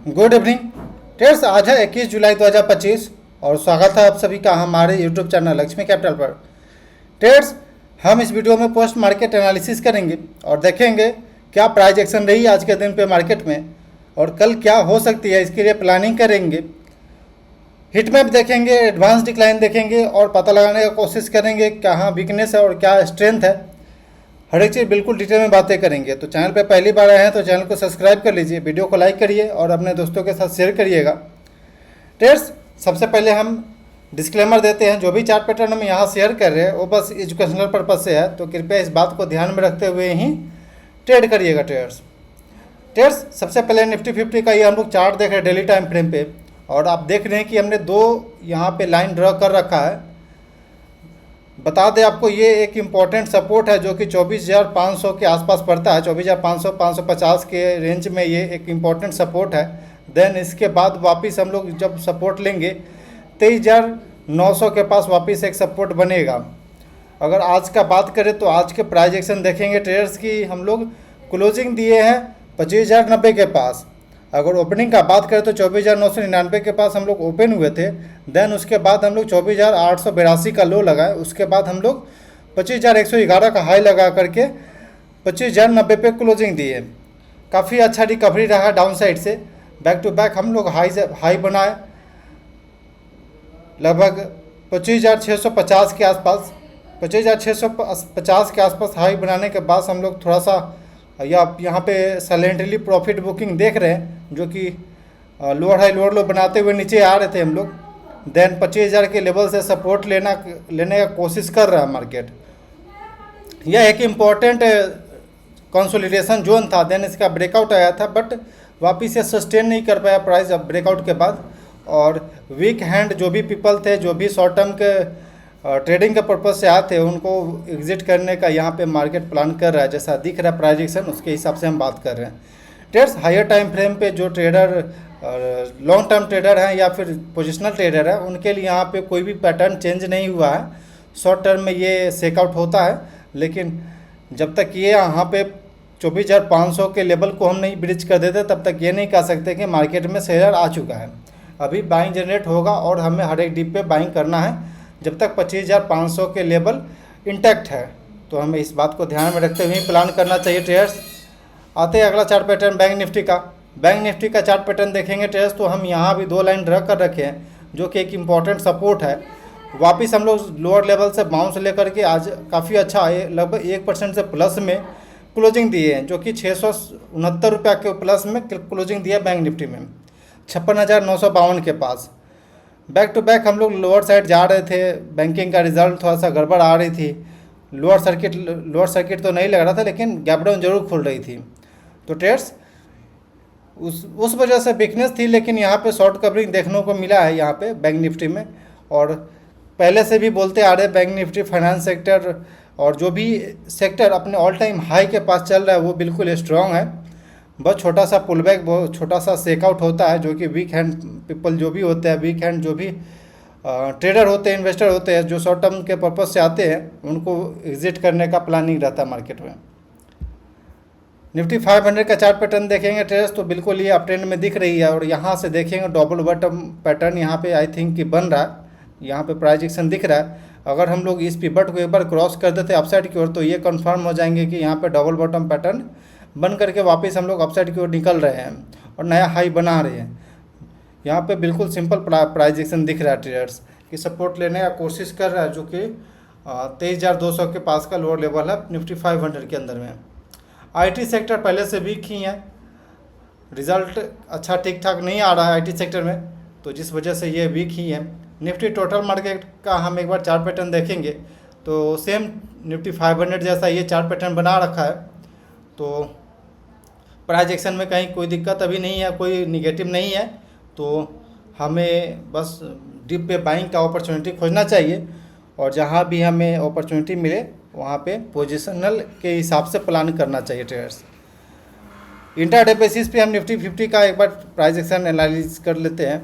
Good evening trades. आज है 21 जुलाई 2025 और स्वागत है आप सभी का हमारे यूट्यूब चैनल लक्ष्मी कैपिटल पर। ट्रेड्स, हम इस वीडियो में पोस्ट मार्केट एनालिसिस करेंगे और देखेंगे क्या प्राइस एक्शन रही आज के दिन पे मार्केट में और कल क्या हो सकती है, इसके लिए प्लानिंग करेंगे। हिट मैप देखेंगे, एडवांस डिक्लाइन देखेंगे और पता लगाने की कोशिश करेंगे कहाँ वीकनेस है और क्या स्ट्रेंथ है। हर एक चीज़ बिल्कुल डिटेल में बातें करेंगे। तो चैनल पे पहली बार आए हैं तो चैनल को सब्सक्राइब कर लीजिए, वीडियो को लाइक करिए और अपने दोस्तों के साथ शेयर करिएगा। ट्रेड्स, सबसे पहले हम डिस्क्लेमर देते हैं, जो भी चार्ट पैटर्न हम यहाँ शेयर कर रहे हैं वो बस एजुकेशनल पर्पज से है, तो कृपया इस बात को ध्यान में रखते हुए ही ट्रेड करिएगा। ट्रेड्स, सबसे पहले निफ्टी 50 का ये हम लोग चार्ट देख रहे हैं डेली टाइम फ्रेम पे, और आप देख रहे हैं कि हमने दो यहाँ पे लाइन ड्रॉ कर रखा है। बता दें आपको, ये एक इम्पॉर्टेंट सपोर्ट है जो कि 24,500 के आसपास पड़ता है। 24,500 550 के रेंज में ये एक इम्पॉर्टेंट सपोर्ट है। देन इसके बाद वापस हम लोग जब सपोर्ट लेंगे 23,900 के पास वापस एक सपोर्ट बनेगा। अगर आज का बात करें तो आज के प्राइस एक्शन देखेंगे ट्रेडर्स की, हम लोग क्लोजिंग दिए हैं 25,090 के पास। अगर ओपनिंग का बात करें तो 24,999 के पास हम लोग ओपन हुए थे। देन उसके बाद हम लोग 24,882 का लो लगाए। उसके बाद हम लोग 25,111 का हाई लगा करके 25,090 पे क्लोजिंग दिए। काफ़ी अच्छा रिकवरी रहा डाउन साइड से। बैक टू बैक हम लोग हाई बनाए लगभग 25,650 के आसपास। 25,650 के आसपास हाई बनाने के बाद हम लोग थोड़ा सा यहाँ पे साइलेंटली प्रॉफिट बुकिंग देख रहे हैं, जो कि लोअर हाई लोअर लो बनाते हुए नीचे आ रहे थे हम लोग। देन 25,000 के लेवल से सपोर्ट लेने का कोशिश कर रहा है मार्केट। यह एक इम्पॉर्टेंट कंसोलिडेशन जोन था। देन इसका ब्रेकआउट आया था, बट वापस से सस्टेन नहीं कर पाया प्राइस अब ब्रेकआउट के बाद। और वीक हैंड जो भी पीपल थे, जो भी शॉर्ट टर्म के ट्रेडिंग के पर्पज़ से आते हैं, उनको एग्जिट करने का यहाँ पे मार्केट प्लान कर रहा है। जैसा दिख रहा है प्राइस एक्शन, उसके हिसाब से हम बात कर रहे हैं। ट्रेड्स, हायर टाइम फ्रेम पे जो ट्रेडर लॉन्ग टर्म ट्रेडर हैं या फिर पोजिशनल ट्रेडर है, उनके लिए यहाँ पे कोई भी पैटर्न चेंज नहीं हुआ है। शॉर्ट टर्म में ये सेकआउट होता है, लेकिन जब तक ये यहाँ पे 24,500 के लेवल को हम नहीं ब्रिज कर देते तब तक ये नहीं कह सकते कि मार्केट में सेलर आ चुका है। अभी बाइंग जनरेट होगा और हमें हर एक डिप पे बाइंग करना है जब तक 25,500 के लेवल इंटैक्ट है। तो हमें इस बात को ध्यान में रखते हुए प्लान करना चाहिए ट्रेडर्स। आते हैं अगला चार्ट पैटर्न बैंक निफ्टी का। बैंक निफ्टी का चार्ट पैटर्न देखेंगे ट्रेडर्स, तो हम यहाँ भी दो लाइन ड्रा कर रखे हैं जो कि एक इम्पॉर्टेंट सपोर्ट है। वापस हम लोग लोअर लेवल से बाउंस लेकर के आज काफ़ी अच्छा लगभग 1% से प्लस में क्लोजिंग दिए हैं, जो कि 669 रुपया के प्लस में क्लोजिंग दिया बैंक निफ्टी में 56,952 के पास। बैक टू बैक हम लोग लोअर साइड जा रहे थे। बैंकिंग का रिजल्ट थोड़ा सा गड़बड़ आ रही थी। लोअर सर्किट तो नहीं लग रहा था, लेकिन गैप डाउन जरूर खुल रही थी। तो ट्रेड्स, उस वजह से वीकनेस थी, लेकिन यहाँ पे शॉर्ट कवरिंग देखने को मिला है यहाँ पे बैंक निफ्टी में। और पहले से भी बोलते आ रहे बैंक निफ्टी, फाइनेंस सेक्टर और जो भी सेक्टर अपने ऑल टाइम हाई के पास चल रहा है वो बिल्कुल स्ट्रॉन्ग है। बस छोटा सा पुलबैक, बहुत छोटा सा सेकआउट होता है, जो कि वीक हैंड पीपल जो भी होते हैं, वीक हैंड जो भी ट्रेडर होते हैं, इन्वेस्टर होते हैं, जो शॉर्ट टर्म के पर्पज़ से आते हैं, उनको एग्जिट करने का प्लानिंग रहता है मार्केट में। निफ्टी 500 का चार्ट पैटर्न देखेंगे ट्रेड्स, तो बिल्कुल ये अप ट्रेंड में दिख रही है। और यहाँ से देखेंगे डबल बॉटम पैटर्न यहाँ पे आई थिंक कि बन रहा है। यहाँ पे प्राइस एक्शन दिख रहा है। अगर हम लोग इस पिवट को एक बार क्रॉस कर देते अपसाइड की ओर, तो ये कंफर्म हो जाएंगे कि यहाँ पे डबल बॉटम पैटर्न बन करके वापस हम लोग अपसाइड की ओर निकल रहे हैं और नया हाई बना रहे हैं। यहाँ पे बिल्कुल सिंपल प्राइस एक्शन दिख रहा है ट्रेडर्स कि सपोर्ट लेने का कोशिश कर रहा है, जो कि 23,200 के पास का लोअर लेवल है निफ्टी 500 के अंदर में। आईटी सेक्टर पहले से वीक ही है, रिजल्ट अच्छा ठीक ठाक नहीं आ रहा है आईटी सेक्टर में, तो जिस वजह से ये वीक ही है। निफ्टी टोटल मार्केट का हम एक बार चार्ट पैटर्न देखेंगे तो सेम निफ्टी 500 जैसा ये चार्ट पैटर्न बना रखा है। तो प्राइस एक्शन में कहीं कोई दिक्कत अभी नहीं है, कोई निगेटिव नहीं है। तो हमें बस डिप पे बाइंग का अपॉर्चुनिटी खोजना चाहिए, और जहाँ भी हमें अपॉर्चुनिटी मिले वहाँ पे पोजिशनल के हिसाब से प्लान करना चाहिए ट्रेडर्स। इंट्राडे बेसिस पे हम निफ्टी 50 का एक बार प्राइस एक्शन एनालिसिस कर लेते हैं,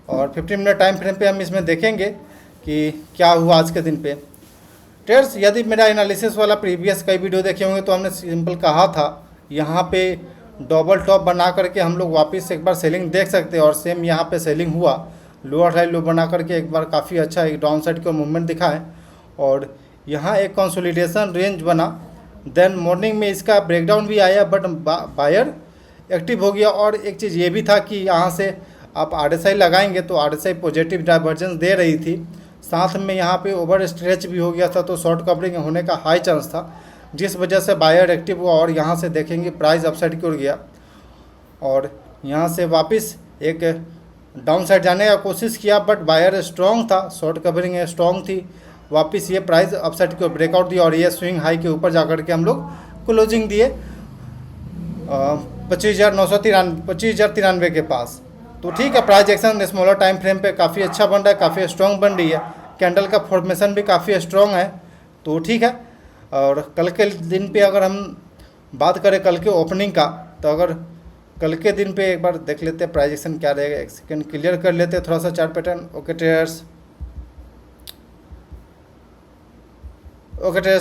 और 15 मिनट टाइम फ्रेम पे हम इसमें देखेंगे कि क्या हुआ आज के दिन पे। ट्रेडर्स, यदि मेरा एनालिसिस वाला प्रीवियस कई वीडियो देखे होंगे तो हमने सिंपल कहा था यहाँ पे डबल टॉप बना करके हम लोग वापस एक बार सेलिंग देख सकते हैं। और सेम यहाँ पे सेलिंग हुआ, लोअर हाई लो बना करके एक बार काफ़ी अच्छा एक डाउन साइड का मूवमेंट दिखा है। और यहाँ एक कंसोलिडेशन रेंज बना, देन मॉर्निंग में इसका ब्रेकडाउन भी आया, बट बायर एक्टिव हो गया। और एक चीज़ ये भी था कि यहाँ से आप RSI लगाएंगे तो RSI पॉजिटिव डाइवर्जेंस दे रही थी, साथ में यहाँ पे ओवर स्ट्रेच भी हो गया था, तो शॉर्ट कवरिंग होने का हाई चांस था, जिस वजह से बायर एक्टिव हुआ। और यहाँ से देखेंगे प्राइस अपसाइड की ओर गया और यहाँ से वापस एक डाउन साइड जाने का कोशिश किया, बट बायर स्ट्रॉन्ग था, शॉर्ट कवरिंग स्ट्रॉन्ग थी, वापस ये प्राइस अपसाइड की ओर ब्रेकआउट दिया और ये स्विंग हाई के ऊपर जा कर के हम लोग क्लोजिंग दिए 25,993 के पास। तो ठीक है, price action smaller time frame पे काफ़ी अच्छा बन रहा है, काफ़ी स्ट्रॉन्ग बन रही है, कैंडल का फॉर्मेशन भी काफ़ी स्ट्रॉन्ग है, तो ठीक है। और कल के दिन पे अगर हम बात करें कल के ओपनिंग का, तो अगर कल के दिन पे एक बार देख लेते हैं प्राइस एक्शन क्या रहेगा। एक सेकेंड क्लियर कर लेते हैं थोड़ा सा चार्ट पैटर्न। ओके ट्रेडर्स,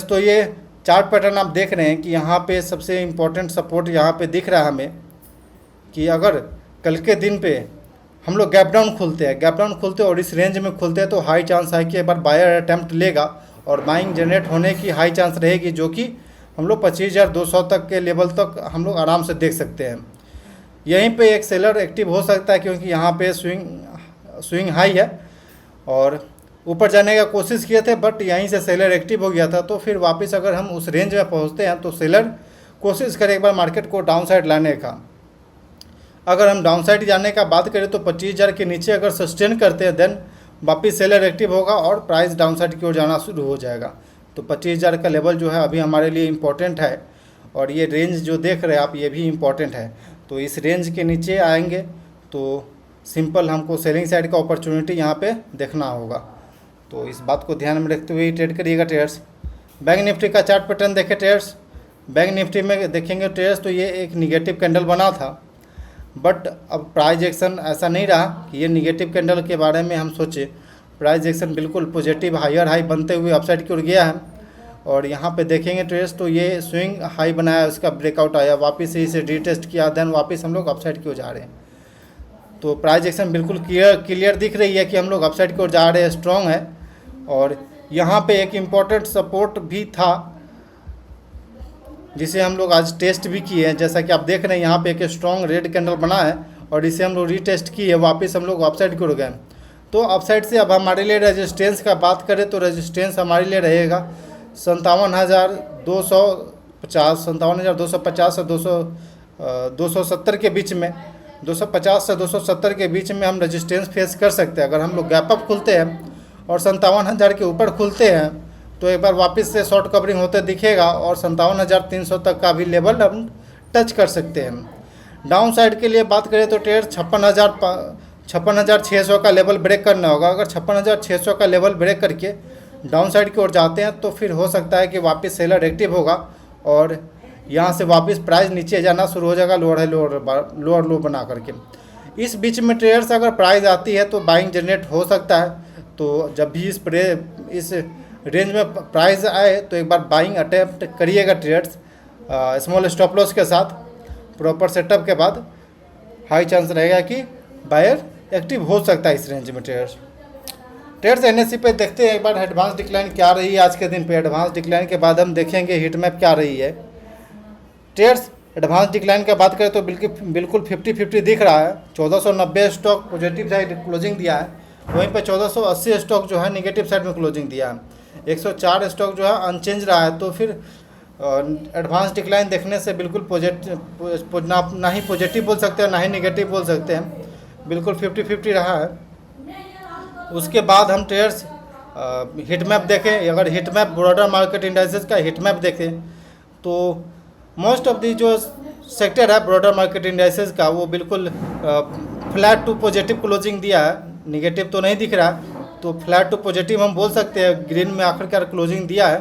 तो ये चार्ट पैटर्न आप देख रहे हैं कि यहाँ पे सबसे इम्पोर्टेंट सपोर्ट यहाँ पे दिख रहा है हमें कि अगर कल के दिन पे हम लोग गैप डाउन खुलते हैं और इस रेंज में खुलते हैं, तो हाई चांस है कि एक बार बायर अटैम्प्ट लेगा और बाइंग जनरेट होने की हाई चांस रहेगी, जो कि हम लोग 25,200 तक के लेवल तक हम लोग आराम से देख सकते हैं। यहीं पे एक सेलर एक्टिव हो सकता है, क्योंकि यहाँ पे स्विंग हाई है और ऊपर जाने का कोशिश किए थे, बट यहीं से सेलर एक्टिव हो गया था। तो फिर वापस अगर हम उस रेंज में पहुँचते हैं तो सेलर कोशिश करें एक बार मार्केट को डाउन साइड लाने का। अगर हम डाउन साइड जाने का बात करें तो 25,000 के नीचे अगर सस्टेन करते हैं, देन वापस सेलर एक्टिव होगा और प्राइस डाउन साइड की ओर जाना शुरू हो जाएगा। तो 25,000 का लेवल जो है अभी हमारे लिए इम्पोर्टेंट है, और ये रेंज जो देख रहे हैं आप ये भी इम्पोर्टेंट है। तो इस रेंज के नीचे आएंगे तो सिंपल हमको सेलिंग साइड का अपॉर्चुनिटी यहाँ पे देखना होगा, तो इस बात को ध्यान में रखते हुए ट्रेड करिएगा ट्रेडर्स। बैंक निफ्टी का चार्ट पैटर्न देखें ट्रेडर्स। बैंक निफ्टी में देखेंगे ट्रेडर्स तो ये एक निगेटिव कैंडल बना था, बट अब प्राइस एक्शन ऐसा नहीं रहा कि ये निगेटिव कैंडल के बारे में हम सोचे। प्राइस एक्शन बिल्कुल पॉजिटिव हायर हाई बनते हुए अपसाइड की ओर गया है। और यहाँ पे देखेंगे ट्रेड्स तो ये स्विंग हाई बनाया, उसका ब्रेकआउट आया, वापस से इसे रीटेस्ट किया, देन वापस हम लोग अपसाइड की ओर जा रहे हैं। तो प्राइस एक्शन बिल्कुल क्लियर दिख रही है कि हम लोग अपसाइड की ओर जा रहे हैं, स्ट्रॉन्ग है। और यहाँ पे एक इम्पॉर्टेंट सपोर्ट भी था जिसे हम लोग आज टेस्ट भी किए हैं, जैसा कि आप देख रहे हैं यहाँ पे एक स्ट्रॉन्ग रेड कैंडल बना है और इसे हम लोग रीटेस्ट किए, वापस हम लोग अपसाइड की ओर गए। तो अपसाइड से अब हमारे लिए रेजिस्टेंस का बात करें तो रेजिस्टेंस हमारे लिए रहेगा 57,250, 57,250 से 270 के बीच में, 250 से 270 के बीच में हम रेजिस्टेंस फेस कर सकते हैं। अगर हम लोग गैप अप खुलते हैं और 57,000 के ऊपर खुलते हैं तो एक बार वापस से शॉर्ट कवरिंग होते दिखेगा और 57,300 तक का भी लेवल हम टच कर सकते हैं। डाउन साइड के लिए बात करें तो ट्रेड 56,600 का लेवल ब्रेक करना होगा। अगर 56,600 का लेवल ब्रेक करके डाउन साइड की ओर जाते हैं तो फिर हो सकता है कि वापस सेलर एक्टिव होगा और यहाँ से वापस प्राइस नीचे जाना शुरू हो जाएगा, लोअर लो बना करके। इस बीच में ट्रेडर्स अगर प्राइस आती है तो बाइंग जनरेट हो सकता है। तो जब भी इस रेंज में प्राइस आए तो एक बार बाइंग अटेम्प्ट करिएगा ट्रेडर्स, स्मॉल स्टॉप लॉस के साथ। प्रॉपर सेटअप के बाद हाई चांस रहेगा कि बायर एक्टिव हो सकता है इस रेंज में ट्रेडर्स। एनएससी पे देखते हैं एक बार एडवांस डिक्लाइन क्या रही है आज के दिन पे। एडवांस डिक्लाइन के बाद हम देखेंगे हीट मैप क्या रही है ट्रेडर्स। एडवांस डिक्लाइन की बात करें तो बिल्कुल 50-50 दिख रहा है। 1490 स्टॉक पॉजिटिव साइड क्लोजिंग दिया है, वहीं पे 1480 स्टॉक जो है निगेटिव साइड में क्लोजिंग दिया है। 104 स्टॉक जो है अनचेंज रहा है। तो फिर एडवांस डिक्लाइन देखने से बिल्कुल ना ही पॉजिटिव बोल सकते हैं ना ही निगेटिव बोल सकते हैं, बिल्कुल 50-50 रहा है। उसके बाद हम ट्रेडर्स हिट मैप देखें। अगर hit map broader market indices का हिट मैप देखें तो मोस्ट ऑफ दी जो सेक्टर है ब्रॉडर मार्केट इंडाइसेस का वो बिल्कुल फ्लैट टू पॉजिटिव क्लोजिंग दिया है, निगेटिव तो नहीं दिख रहा है। तो फ्लैट टू पॉजिटिव हम बोल सकते हैं, ग्रीन में आखिरकार क्लोजिंग दिया है।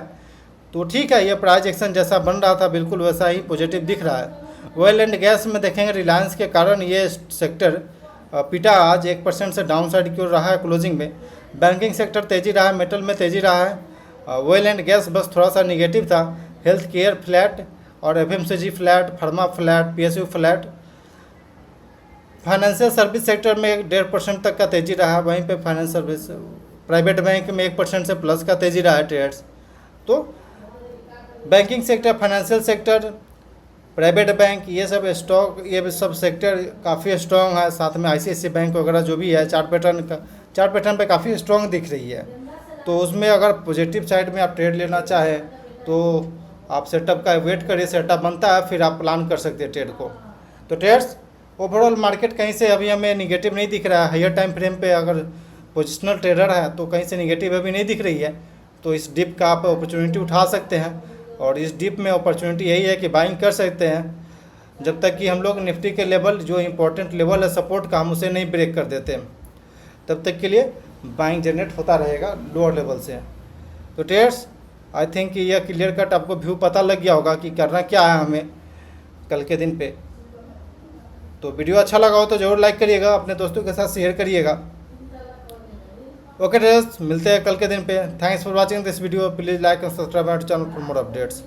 तो ठीक है, ये प्राइस एक्शन जैसा बन रहा था बिल्कुल वैसा ही पॉजिटिव दिख रहा है। ऑयल एंड गैस में देखेंगे रिलायंस के कारण ये सेक्टर पिटा आज 1% से डाउन साइड की ओर रहा है क्लोजिंग में। बैंकिंग सेक्टर तेज़ी रहा है, मेटल में तेज़ी रहा है। ऑयल एंड गैस बस थोड़ा सा निगेटिव था। हेल्थ केयर फ्लैट और FMCG flat, pharma flat, PSU flat. Financial service sector में 1.5% तक का तेज़ी रहा, वहीं पे फाइनेंस सर्विस प्राइवेट बैंक में 1% से प्लस का तेज़ी रहा है ट्रेड्स। तो banking sector, financial sector, private bank, ये सब स्टॉक, ये सब सेक्टर काफ़ी स्ट्रॉन्ग है। साथ में ICICI बैंक वगैरह जो भी है, चार्ट पैटर्न पे काफ़ी स्ट्रॉन्ग दिख रही है। तो उसमें अगर पॉजिटिव साइड में आप ट्रेड लेना चाहें तो आप सेटअप का वेट करिए, सेटअप बनता है फिर आप प्लान कर सकते हैं ट्रेड को। तो ट्रेड्स ओवरऑल मार्केट कहीं से अभी हमें निगेटिव नहीं दिख रहा है। हायर टाइम फ्रेम पे अगर पोजिशनल ट्रेडर है तो कहीं से निगेटिव अभी नहीं दिख रही है। तो इस डिप का आप अपॉर्चुनिटी उठा सकते हैं, और इस डिप में अपॉर्चुनिटी यही है कि बाइंग कर सकते हैं जब तक कि हम लोग निफ्टी के लेवल, जो इंपॉर्टेंट लेवल है सपोर्ट का, हम उसे नहीं ब्रेक कर देते, तब तक के लिए बाइंग जनरेट होता रहेगा लोअर लेवल से। तो ट्रेड्स आई थिंक कि यह क्लियर कट आपको व्यू पता लग गया होगा कि करना क्या है हमें कल के दिन पे। तो वीडियो अच्छा लगा हो तो ज़रूर लाइक करिएगा, अपने दोस्तों के साथ शेयर करिएगा। ओके ट्रेड्स, मिलते हैं कल के दिन पे। Thanks for watching this video. Please like and subscribe our channel for more updates.